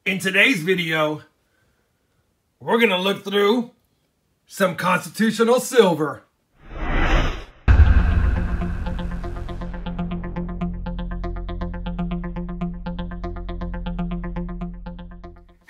In today's video, we're going to look through some constitutional silver.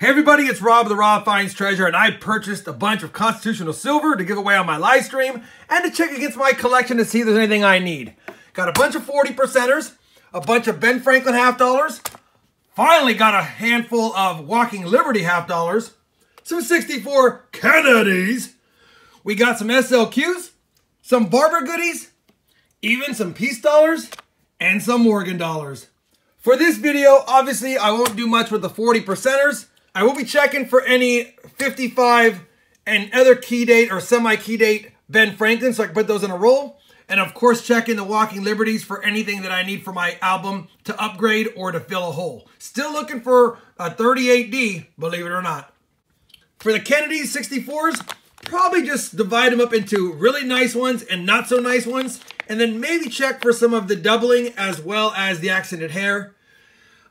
Hey everybody, it's Rob of the RobFindsTreasure, and I purchased a bunch of constitutional silver to give away on my live stream and to check against my collection to see if there's anything I need. Got a bunch of 40%ers, a bunch of Ben Franklin half dollars, finally got a handful of Walking Liberty half dollars, some 64 Kennedys, we got some SLQs, some Barber goodies, even some peace dollars, and some Morgan dollars. For this video, obviously I won't do much with the 40%ers. I will be checking for any 55 and other key date or semi-key date Ben Franklin, so I can put those in a roll. And of course, checking the Walking Liberties for anything that I need for my album to upgrade or to fill a hole. Still looking for a 38D, believe it or not. For the Kennedys 64s, probably just divide them up into really nice ones and not so nice ones. And then maybe check for some of the doubling as well as the accented hair.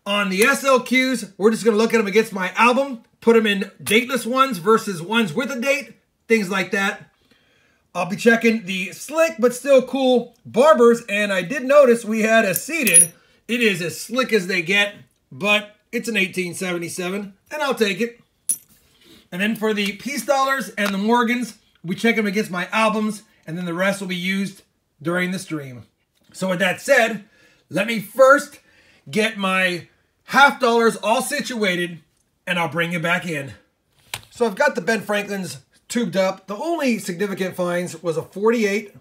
On the SLQs, we're just going to look at them against my album, put them in dateless ones versus ones with a date, things like that. I'll be checking the slick but still cool Barbers, and I did notice we had a seated. It is as slick as they get, but it's an 1877, and I'll take it. And then for the peace dollars and the Morgans, we check them against my albums, and then the rest will be used during the stream. So with that said, let me first get my half dollars all situated, and I'll bring it back in. So I've got the Ben Franklins tubed up. The only significant finds was a 48,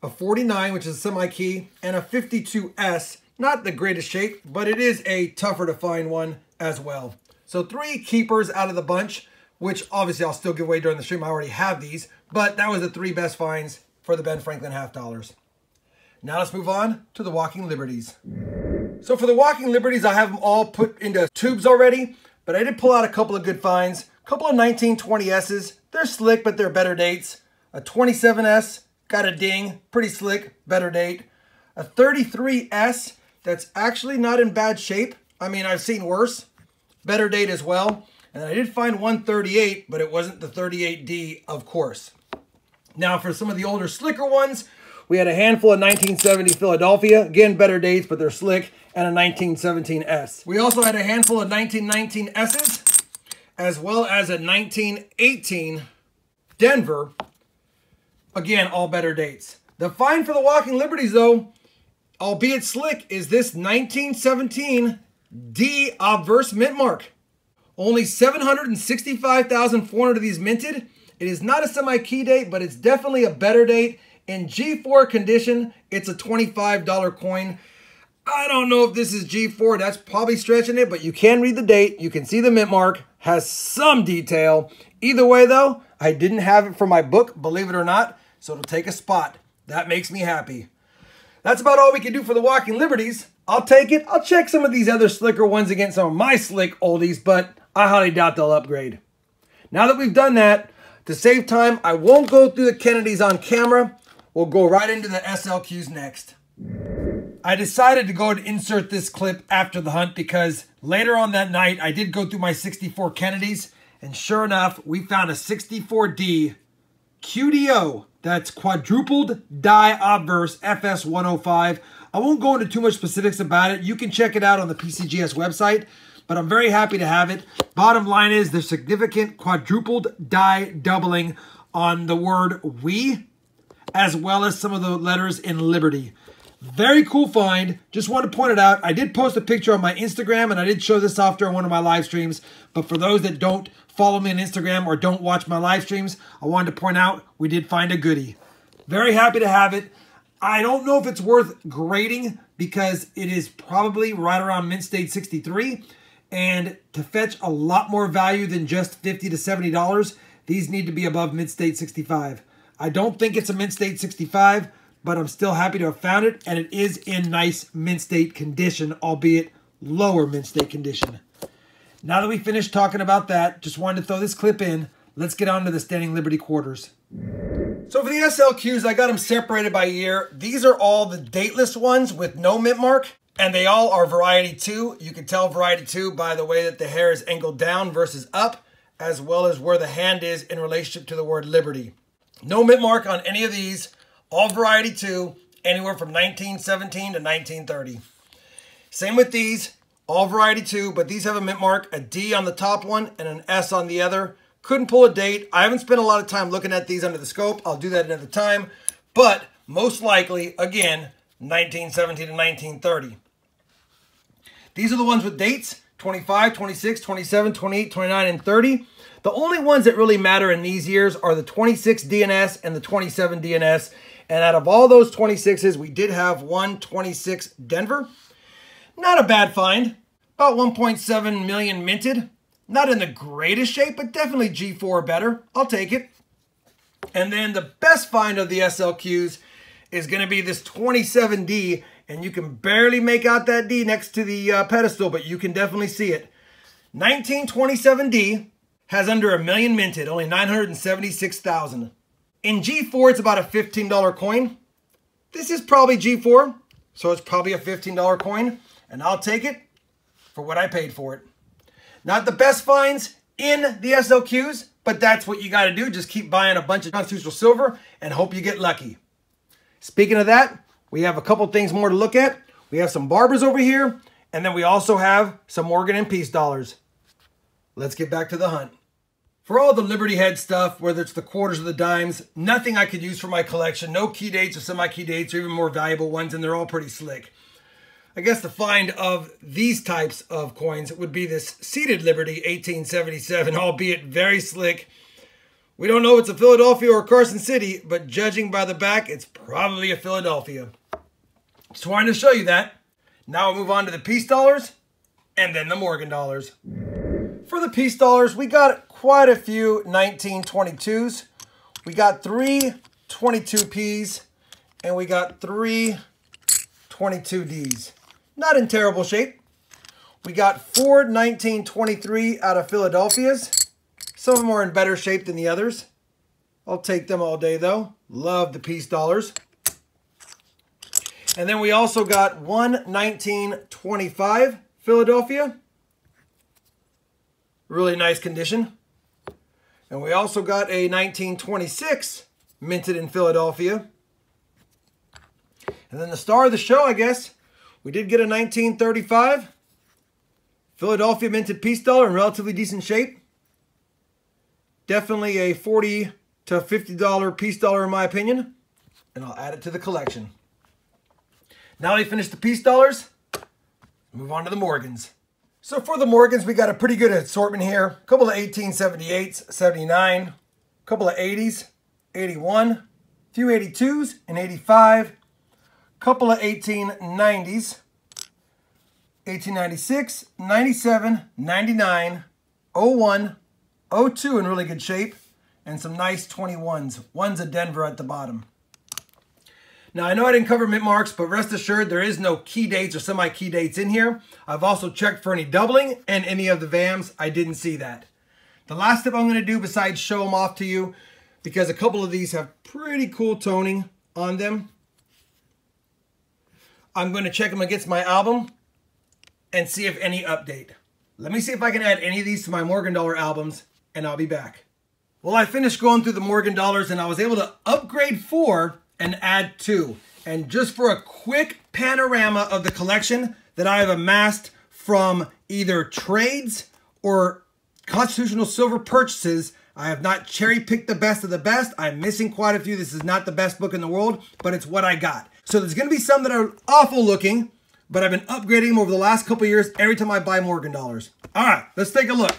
a 49, which is a semi-key, and a 52S. Not the greatest shape, but it is a tougher to find one as well. So 3 keepers out of the bunch, which obviously I'll still give away during the stream. I already have these, but that was the 3 best finds for the Ben Franklin half dollars. Now let's move on to the Walking Liberties. So for the Walking Liberties, I have them all put into tubes already, but I did pull out a couple of good finds. A couple of 1920S's. They're slick, but they're better dates. A 27S, got a ding, pretty slick, better date. A 33S, that's actually not in bad shape. I mean, I've seen worse. Better date as well. And I did find one 38, but it wasn't the 38D, of course. Now for some of the older, slicker ones, we had a handful of 1970 Philadelphia. Again, better dates, but they're slick. And a 1917S. We also had a handful of 1919S's, as well as a 1918 Denver. Again, all better dates. The find for the Walking Liberties, though, albeit slick, is this 1917 D obverse mint mark. Only 765,400 of these minted. It is not a semi-key date, but it's definitely a better date. In G4 condition, it's a $25 coin. I don't know if this is G4. That's probably stretching it, but you can read the date. You can see the mint mark. Has some detail. Either way, though, I didn't have it for my book, believe it or not, so it'll take a spot. That makes me happy. That's about all we can do for the Walking Liberties. I'll take it. I'll check some of these other slicker ones against some of my slick oldies, but I highly doubt they'll upgrade. Now that we've done that, to save time, I won't go through the Kennedys on camera. We'll go right into the SLQs next. I decided to go and insert this clip after the hunt because later on that night, I did go through my 64 Kennedys, and sure enough, we found a 64D QDO. That's quadrupled die obverse FS105. I won't go into too much specifics about it. You can check it out on the PCGS website, but I'm very happy to have it. Bottom line is there's significant quadrupled die doubling on the word we, as well as some of the letters in Liberty. Very cool find. Just wanted to point it out. I did post a picture on my Instagram, and I did show this off during one of my live streams. But for those that don't follow me on Instagram or don't watch my live streams, I wanted to point out we did find a goodie. Very happy to have it. I don't know if it's worth grading because it is probably right around mint state 63. And to fetch a lot more value than just $50 to $70, these need to be above mint state 65. I don't think it's a mint state 65, but I'm still happy to have found it, and it is in nice mint state condition, albeit lower mint state condition. Now that we finished talking about that, just wanted to throw this clip in. Let's get on to the Standing Liberty Quarters. So for the SLQs, I got them separated by year. These are all the dateless ones with no mint mark. And they all are variety 2. You can tell variety 2 by the way that the hair is angled down versus up, as well as where the hand is in relationship to the word Liberty. No mint mark on any of these. All variety 2, anywhere from 1917 to 1930. Same with these, all variety 2, but these have a mint mark, a D on the top one and an S on the other. Couldn't pull a date. I haven't spent a lot of time looking at these under the scope. I'll do that another time. But most likely, again, 1917 to 1930. These are the ones with dates, 25, 26, 27, 28, 29, and 30. The only ones that really matter in these years are the 26 DNS and the 27 DNS. And out of all those 26s, we did have one 26 Denver. Not a bad find. About 1.7 million minted. Not in the greatest shape, but definitely G4 better. I'll take it. And then the best find of the SLQs is going to be this 27D. And you can barely make out that D next to the pedestal, but you can definitely see it. 1927D has under a million minted, only 976,000. In G4, it's about a $15 coin. This is probably G4, so it's probably a $15 coin, and I'll take it for what I paid for it. Not the best finds in the SLQs, but that's what you got to do. Just keep buying a bunch of constitutional silver and hope you get lucky. Speaking of that, we have a couple things more to look at. We have some Barbers over here, and then we also have some Morgan and Peace dollars. Let's get back to the hunt. For all the Liberty Head stuff, whether it's the quarters or the dimes, nothing I could use for my collection. No key dates or semi-key dates or even more valuable ones, and they're all pretty slick. I guess the find of these types of coins would be this seated Liberty 1877, albeit very slick. We don't know if it's a Philadelphia or Carson City, but judging by the back, it's probably a Philadelphia. Just wanted to show you that. Now we'll move on to the Peace dollars and then the Morgan dollars. For the Peace dollars, we got quite a few 1922s. We got 3 22Ps and we got 3 22Ds. Not in terrible shape. We got 4 1923 out of Philadelphia's. Some of them are in better shape than the others. I'll take them all day though. Love the Peace dollars. And then we also got 1 1925 Philadelphia. Really nice condition. And we also got a 1926 minted in Philadelphia. And then the star of the show, I guess, we did get a 1935 Philadelphia minted Peace dollar in relatively decent shape. Definitely a $40 to $50 Peace dollar in my opinion. And I'll add it to the collection. Now we finished the Peace dollars, move on to the Morgans. So for the Morgans, we got a pretty good assortment here. A couple of 1878s, 79, a couple of 80s, 81, a few 82s, and 85, a couple of 1890s, 1896, 97, 99, 01, 02 in really good shape, and some nice 21s. One's a Denver at the bottom. Now, I know I didn't cover mint marks, but rest assured there is no key dates or semi-key dates in here. I've also checked for any doubling and any of the VAMs. I didn't see that. The last step I'm going to do besides show them off to you, because a couple of these have pretty cool toning on them, I'm going to check them against my album and see if any update. Let me see if I can add any of these to my Morgan dollar albums, and I'll be back. Well, I finished going through the Morgan dollars, and I was able to upgrade 4 and add 2. And just for a quick panorama of the collection that I have amassed from either trades or constitutional silver purchases, I have not cherry-picked the best of the best. I'm missing quite a few. This is not the best book in the world, but it's what I got. So there's going to be some that are awful looking, but I've been upgrading them over the last couple of years every time I buy Morgan dollars. All right, let's take a look.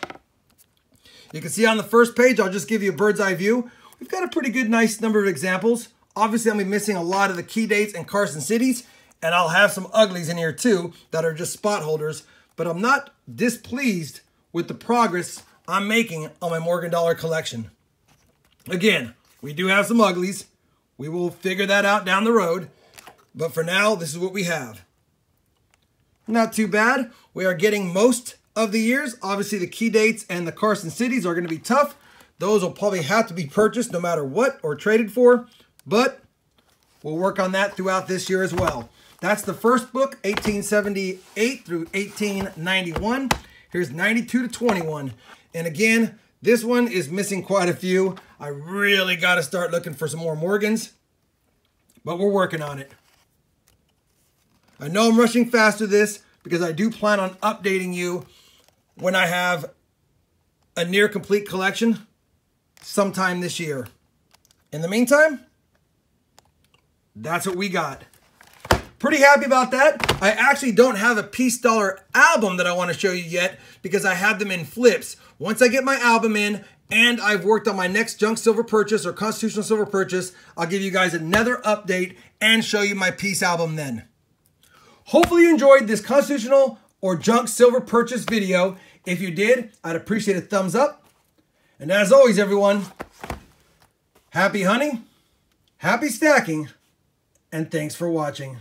You can see on the first page, I'll just give you a bird's eye view. We've got a pretty good, nice number of examples. Obviously, I'm going to be missing a lot of the key dates and Carson Cities, and I'll have some uglies in here too that are just spot holders, but I'm not displeased with the progress I'm making on my Morgan dollar collection. Again, we do have some uglies. We will figure that out down the road, but for now, this is what we have. Not too bad. We are getting most of the years. Obviously, the key dates and the Carson Cities are going to be tough. Those will probably have to be purchased no matter what or traded for. But we'll work on that throughout this year as well. That's the first book, 1878 through 1891. Here's 92 to 21. And again, this one is missing quite a few. I really got to start looking for some more Morgans, but we're working on it. I know I'm rushing fast through this because I do plan on updating you when I have a near complete collection sometime this year. In the meantime, that's what we got. Pretty happy about that. I actually don't have a piece dollar album that I want to show you yet because I have them in flips. Once I get my album in and I've worked on my next junk silver purchase or constitutional silver purchase, I'll give you guys another update and show you my piece album then. Hopefully you enjoyed this constitutional or junk silver purchase video. If you did, I'd appreciate a thumbs up. And as always, everyone, happy hunting, happy stacking, and thanks for watching.